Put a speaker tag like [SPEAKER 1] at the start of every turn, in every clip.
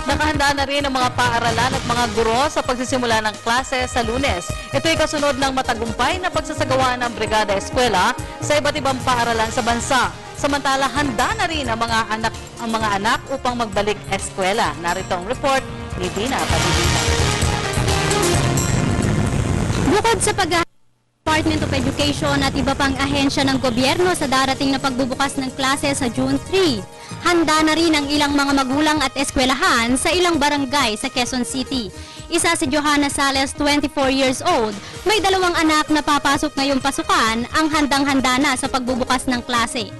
[SPEAKER 1] Nakahanda na rin ang mga paaralan at mga guro sa pagsisimula ng klase sa Lunes. Ito'y kasunod ng matagumpay na pagsasagawa ng Brigada Eskwela sa iba't ibang paaralan sa bansa. Samantala, handa na rin ang mga anak upang magbalik eskwela. Narito ang report ni Dina Padibita.
[SPEAKER 2] Bukod sa Department of Education at iba pang ahensya ng gobyerno sa darating na pagbubukas ng klase sa June 3, handa na rin ang ilang mga magulang at eskwelahan sa ilang barangay sa Quezon City. Isa si Johanna Sales, 24 years old, may 2 anak na papasok ngayong pasukan, ang handang-handa na sa pagbubukas ng klase.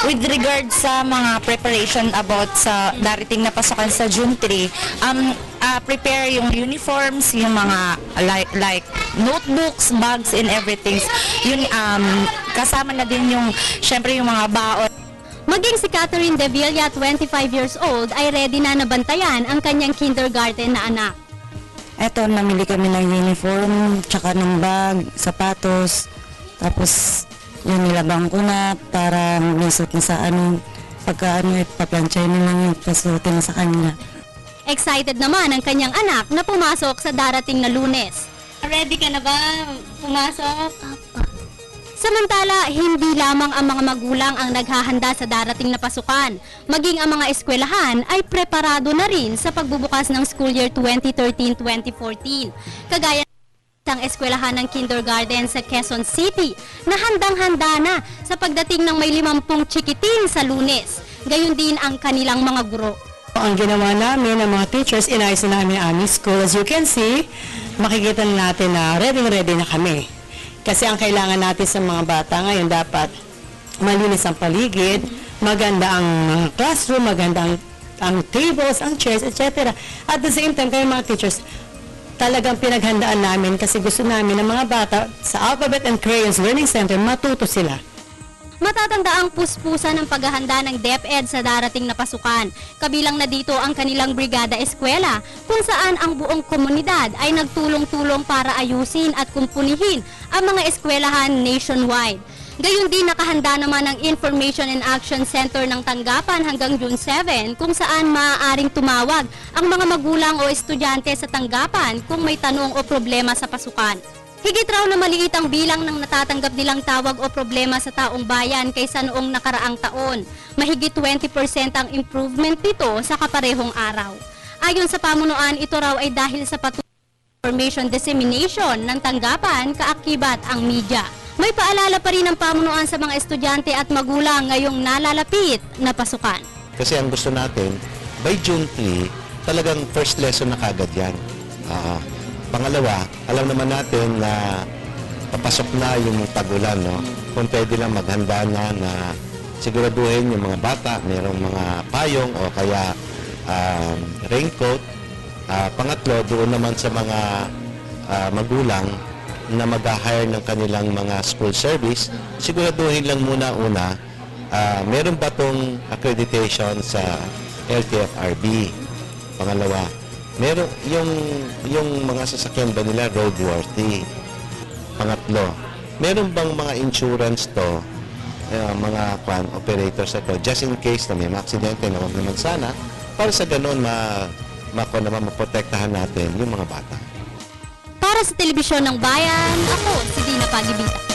[SPEAKER 3] With regard sa mga preparation about sa darating na pasukan sa June 3, prepare yung uniforms, yung mga like notebooks, bags and everything. Yun, kasama na din yung, syempre yung mga baon.
[SPEAKER 2] Maging si Catherine De Villa, 25 years old, ay ready na nabantayan ang kanyang kindergarten na anak.
[SPEAKER 4] Eto, namili kami ng uniform, tsaka ng bag, sapatos, tapos yung nilabang ko na para misot na sa pagka ipaplansya na lang yung pasutin sa kanya.
[SPEAKER 2] Excited naman ang kanyang anak na pumasok sa darating na Lunes. Ready ka na ba pumasok? Samantala, hindi lamang ang mga magulang ang naghahanda sa darating na pasukan. Maging ang mga eskwelahan ay preparado na rin sa pagbubukas ng school year 2013-2014. Kagaya ng eskwelahan ng kindergarten sa Quezon City na handang-handa na sa pagdating ng may 50 chikitin sa Lunes. Gayon din ang kanilang mga guro.
[SPEAKER 5] Ang ginawa namin ng mga teachers, inayos na namin ang aming school. As you can see, makikita natin na ready na kami. Kasi ang kailangan natin sa mga bata ngayon, dapat malinis ang paligid, maganda ang classroom, maganda ang tables, ang chairs, etc. At the same time, kayo mga teachers, talagang pinaghandaan namin kasi gusto namin ng mga bata sa Alphabet and Crayons Learning Center matuto sila.
[SPEAKER 2] Matatanda ang puspusan ng paghahanda ng DepEd sa darating na pasukan. Kabilang na dito ang kanilang Brigada Eskwela, kung saan ang buong komunidad ay nagtulong-tulong para ayusin at kumpunihin ang mga eskwelahan nationwide. Gayon din nakahanda naman ang Information and Action Center ng tanggapan hanggang June 7 kung saan maaaring tumawag ang mga magulang o estudyante sa tanggapan kung may tanong o problema sa pasukan. Higit raw na maliit ang bilang ng natatanggap nilang tawag o problema sa taong bayan kaysa noong nakaraang taon. Mahigit 20% ang improvement nito sa kaparehong araw. Ayon sa pamunuan, ito raw ay dahil sa patuloy na information dissemination ng tanggapan kaakibat ang media. May paalala pa rin ang pamunuan sa mga estudyante at magulang ngayong nalalapit na pasukan.
[SPEAKER 6] Kasi ang gusto natin, by June 3, talagang first lesson na kagad yan. Pangalawa, alam naman natin na papasok na yung tag-ulan, no? Kung pwede lang maghanda na siguraduhin yung mga bata, mayroong mga payong o kaya raincoat. Pangatlo, doon naman sa mga magulang na mag-hire ng kanilang mga school service, siguraduhin lang muna una, meron ba itong accreditation sa LTFRB? Pangalawa, meron yung mga sasakyan ba nila roadworthy? Pangatlo, meron bang mga insurance to, mga operators ito, just in case na may aksidente na wag naman sana, para sa ganun maprotektahan natin yung mga bata.
[SPEAKER 2] Para sa Telebisyon ng Bayan, ako si Dina Padibita.